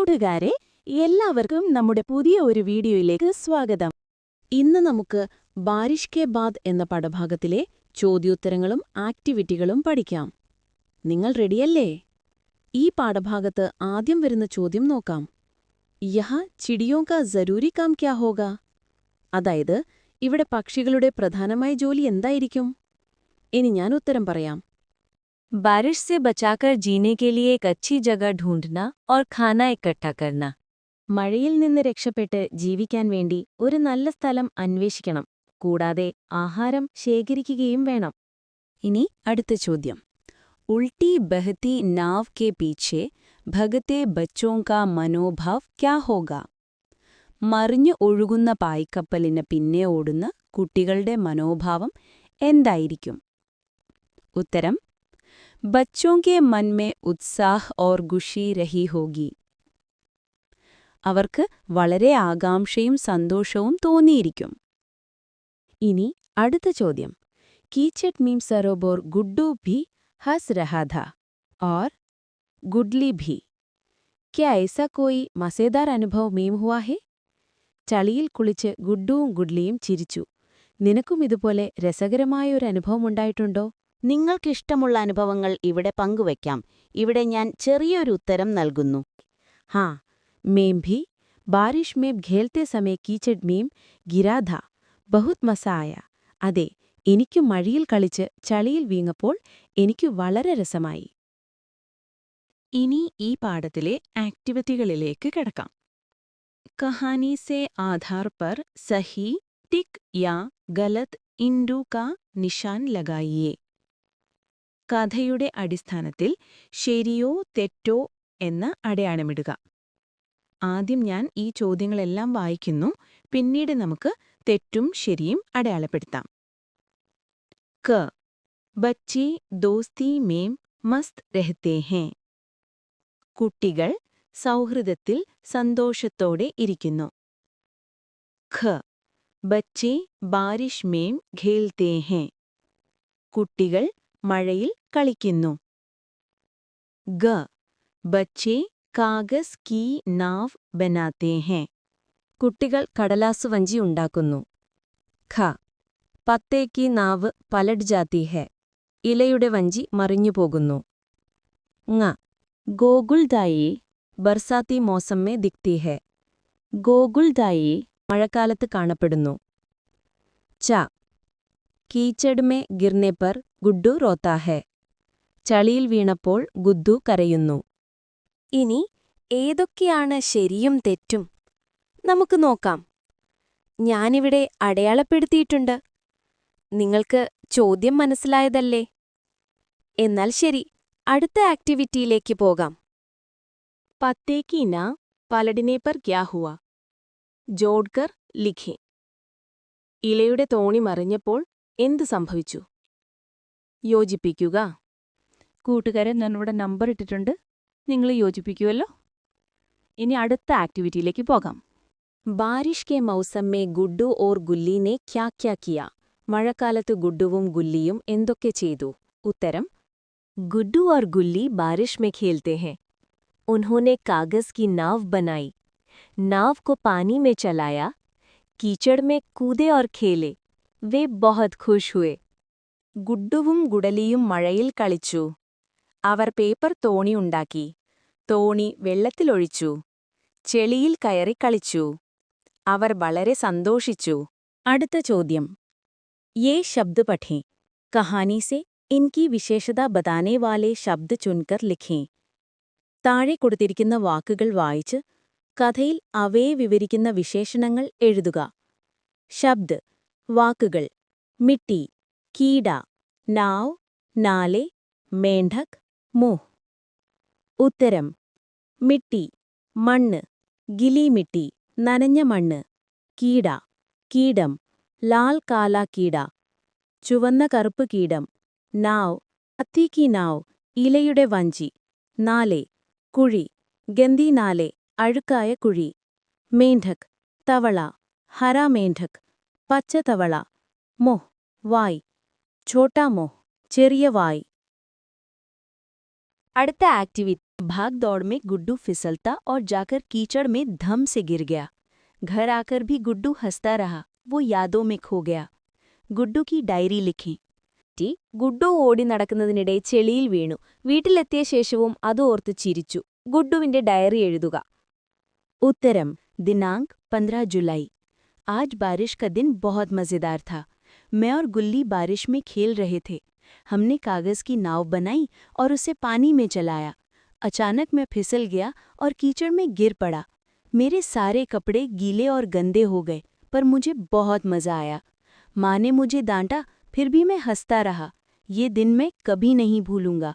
കൂട്ടുകാരെ, എല്ലാവർക്കും നമ്മുടെ പുതിയ ഒരു വീഡിയോയിലേക്ക് സ്വാഗതം. ഇന്ന് നമുക്ക് ബാരിഷ് കെ ബാദ് എന്ന പാഠഭാഗത്തിലെ ചോദ്യോത്തരങ്ങളും ആക്ടിവിറ്റികളും പഠിക്കാം. നിങ്ങൾ റെഡിയല്ലേ? ഈ പാഠഭാഗത്ത് ആദ്യം വരുന്ന ചോദ്യം നോക്കാം. യഹാ ചിടിയോ കാ ജരൂരി കാം ക്യാ ഹോഗാ? അതായത്, ഇവിടെ പക്ഷികളുടെ പ്രധാനമായ ജോലി എന്തായിരിക്കും? ഇനി ഞാൻ ഉത്തരം പറയാം. बारिश से बचाकर जीने के लिए एक अच्छी जगह ढूंढना और खाना इकट्ठा करना. മഴയിൽ നിന്ന് രക്ഷപ്പെട്ട് ജീവിക്കാൻ വേണ്ടി ഒരു നല്ല സ്ഥലം അന്വേഷിക്കണം, കൂടാതെ ആഹാരം ശേഖരിക്കുകയും വേണം. ഇനി അടുത്ത ചോദ്യം. ഉൾട്ടി ബഹത്തി നാവ് കെ പീछे ഭഗത്തെ ബച്ചോं का മനോഭാവ് ക്യാ ഹോഗാ? മറിഞ്ഞു ഒഴുകുന്ന പായ്ക്കപ്പലിന് പിന്നെ ഓടുന്ന കുട്ടികളുടെ മനോഭാവം എന്തായിരിക്കും? ഉത്തരം: बच्चों के मन में उत्साह और खुशी रही होगी. അവർക്ക് വളരെ ആകാംക്ഷയും സന്തോഷവും തോന്നിയിരിക്കും. ഇനി അടുത്ത ചോദ്യം. कीचड़ में सरोवर गुड्डू भी हंस रहा था और गुडली भी. क्या ऐसा कोई मजेदार अनुभव में हुआ है? ചളിയിൽ കുളിച്ച് ഗുഡ്ഡുവും ഗുഡ്ലിയും ചിരിച്ചു. നിനക്കും ഇതുപോലെ രസകരമായൊരു അനുഭവമുണ്ടായിട്ടുണ്ടോ? നിങ്ങൾക്കിഷ്ടമുള്ള അനുഭവങ്ങൾ ഇവിടെ പങ്കുവയ്ക്കാം. ഇവിടെ ഞാൻ ചെറിയൊരു ഉത്തരം നൽകുന്നു. ഹാ, മേം ഭി ബാരിഷ് മേം ഖേൽത്തെ സമയ കീച്ചഡ് മേം ഗിരാ ഥാ. ബഹുത് മസാ ആയ. അതെ, എനിക്കു മഴയിൽ കളിച്ച് ചളിയിൽ വീങ്ങപ്പോൾ എനിക്കു വളരെ രസമായി. ഇനി ഈ പാഠത്തിലെ ആക്ടിവിറ്റികളിലേക്ക് കിടക്കാം. കഹാനി സേ ആധാർ പർ സഹി ടിക് യാ ഗലത് ഇൻഡു കാ നിഷാൻ ലഗായിയേ. കഥയുടെ അടിസ്ഥാനത്തിൽ ശരിയോ തെറ്റോ എന്ന് അടയാളമിടുക. ആദ്യം ഞാൻ ഈ ചോദ്യങ്ങളെല്ലാം വായിക്കുന്നു, പിന്നീട് നമുക്ക് തെറ്റും ശരിയും അടയാളപ്പെടുത്താം. ക. ബച്ചി ദോസ്തി മേം മസ്ത് രഹത്തെ ഹേ. കുട്ടികൾ സൗഹൃദത്തിൽ സന്തോഷത്തോടെ ഇരിക്കുന്നു. ഖ. ബച്ചി ബാരിഷ് മേം ഖേൽത്തെ ഹേ. കുട്ടികൾ മഴയിൽ കളിക്കുന്നു. ഗ. ബച്ചേ കാഗസ് കീ നാവ് ബനാത്തെ ഹേ. കുട്ടികൾ കടലാസു വഞ്ചി ഉണ്ടാക്കുന്നു. ഖ. പത്തേ കി നാവ് പലട് ജാത്തി ഹേ. ഇലയുടെ വഞ്ചി മറിഞ്ഞുപോകുന്നു. ങ. ഗോകുൽദായി ബർസാത്തി മോസം മേ ദിക്തി ഹേ. ഗോകുൽദായി മഴക്കാലത്ത് കാണപ്പെടുന്നു. ച. കീച്ചഡ് മേ ഗിർനെ പർ ഗുഡ്ഡു റോത്താ ഹേ. ചളിയിൽ വീണപ്പോൾ ഗുദ്ദു കരയുന്നു. ഇനി ഏതൊക്കെയാണ് ശരിയും തെറ്റും? നമുക്ക് നോക്കാം. ഞാനിവിടെ അടയാളപ്പെടുത്തിയിട്ടുണ്ട്. നിങ്ങൾക്ക് ചോദ്യം മനസ്സിലായതല്ലേ? എന്നാൽ ശരി, അടുത്ത ആക്ടിവിറ്റിയിലേക്ക് പോകാം. പത്തേക്ക് ഇന പലടിനെ പർ ക്യാ ഹുവാ? ജോഡ്കർ ലിഖേ. ഇലയുടെ തോണി മറിഞ്ഞപ്പോൾ എന്ത് സംഭവിച്ചു? യോജിപ്പിക്കുക. കൂട്ടുകാരെ, ഞാനിവിടെ നമ്പർ ഇട്ടിട്ടുണ്ട്, നിങ്ങൾ യോജിപ്പിക്കുമല്ലോ. ഇനി അടുത്ത ആക്ടിവിറ്റിയിലേക്ക് പോകാം. ബാരിഷ് കെ മൗസം മേ ഗുഡ്ഡു ഓർ ഗുല്ലീനെ ക്യാ ക്യാ കിയ. മഴക്കാലത്ത് ഗുഡ്ഡുവും ഗുല്ലിയും എന്തൊക്കെ ചെയ്തു? ഉത്തരം: ഗുഡ്ഡു ഓർ ഗുല്ലി ബാരിഷ് മേ ഖേൽത്തെ ഹേ. ഉൻഹോനെ കാഗസ് കി നാവ് ബനായി. നാവ് കോ പാനി മേ ചലായ. कीचड़ में कूदे और खेले. वे बहुत खुश हुए. ഗുഡ്ഡുവും ഗുഡലിയും മഴയിൽ കളിച്ചു. അവർ പേപ്പർ തോണി ഉണ്ടാക്കി. തോണി വെള്ളത്തിലൊഴിച്ചു. ചെളിയിൽ കയറി കളിച്ചു. അവർ വളരെ സന്തോഷിച്ചു. അടുത്ത ചോദ്യം. യേ ശബ്ദ് പഠേं. കഹാനി സെ ഇൻകി വിശേഷത ബതാനെ വാലെ ശബ്ദ് ചുൻകർ ലിഖേं. താഴെ കൊടുത്തിരിക്കുന്ന വാക്കുകൾ വായിച്ച് കഥയിൽ അവയെ വിവരിക്കുന്ന വിശേഷണങ്ങൾ എഴുതുക. ശബ്ദ് വാക്കുകൾ: മിട്ടി, കീട, നാവ്, നാലെ, മേണ്ഡക്, മുഹ്. ഉത്തരം: മിട്ടി മണ്ണ്, ഗിലി മിട്ടി നനഞ്ഞ മണ്ണ്, കീട കീടം, ലാൽ കാല കീട ചുവന്ന കറുപ്പ് കീടം, നാവ് ഹത്തി കി നാവ് ഇലയുടെ വഞ്ചി, നാലെ കുഴി, ഗന്ദി നാലെ അഴുക്കായ കുഴി, മേണ്ഡക് തവള, ഹര മേണ്ഡക് പച്ച തവള, മൊഹ് വായ്, ഛോട്ടാ മൊഹ് ചെറിയ വായ്. അടുത്ത ആക്ടിവിറ്റി भाग दौड़ में गुड्डू फिसलता और जाकर कीचड़ में धम से गिर गया। घर आकर भी गुड्डू हंसता रहा, वो यादों में खो गया। गुड्डू की डायरी लिखें। ഗുഡ്ഡു ഓടി നടക്കുന്നതിനിടെ ചെളിയിൽ വീണു. വീട്ടിലെത്തിയ ശേഷവും അത് ഓർത്ത് ചിരിച്ചു. ഗുഡ്ഡുവിന്റെ ഡയറി എഴുതുക. उत्तरम दिनांक 15 जुलाई। आज बारिश का दिन बहुत मज़ेदार था। मैं और गुल्ली बारिश में खेल रहे थे। हमने कागज़ की नाव बनाई और उसे पानी में चलाया। अचानक मैं फिसल गया और कीचड़ में गिर पड़ा। मेरे सारे कपड़े गीले और गंदे हो गए, पर मुझे बहुत मज़ा आया। माँ ने मुझे डांटा, फिर भी मैं हंसता रहा। ये दिन मैं कभी नहीं भूलूंगा।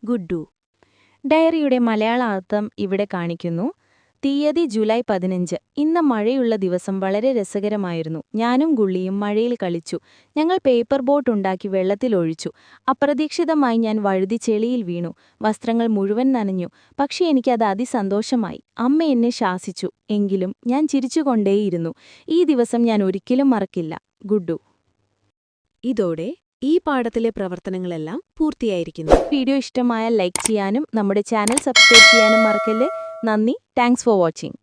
गुड्डू। ഡയറിയുടെ മലയാള അർത്ഥം ഇവിടെ കാണിക്കുന്നു. തീയതി ജൂലൈ 15. ഇന്ന് മഴയുള്ള ദിവസം വളരെ രസകരമായിരുന്നു. ഞാനും ഗുള്ളിയും മഴയിൽ കളിച്ചു. ഞങ്ങൾ പേപ്പർ ബോട്ട് ഉണ്ടാക്കി വെള്ളത്തിലൊഴിച്ചു. അപ്രതീക്ഷിതമായി ഞാൻ വഴുതി ചെളിയിൽ വീണു. വസ്ത്രങ്ങൾ മുഴുവൻ നനഞ്ഞു. പക്ഷേ എനിക്കത് അതിസന്തോഷമായി. അമ്മ എന്നെ ശാസിച്ചു. എങ്കിലും ഞാൻ ചിരിച്ചുകൊണ്ടേയിരുന്നു. ഈ ദിവസം ഞാൻ ഒരിക്കലും മറക്കില്ല. ഗുഡ്ഡു. ഇതോടെ ഈ പാഠത്തിലെ പ്രവർത്തനങ്ങളെല്ലാം പൂർത്തിയായിരിക്കുന്നു. വീഡിയോ ഇഷ്ടമായാൽ ലൈക്ക് ചെയ്യാനും നമ്മുടെ ചാനൽ സബ്സ്ക്രൈബ് ചെയ്യാനും മറക്കല്ലേ. നന്ദി. Thanks for watching.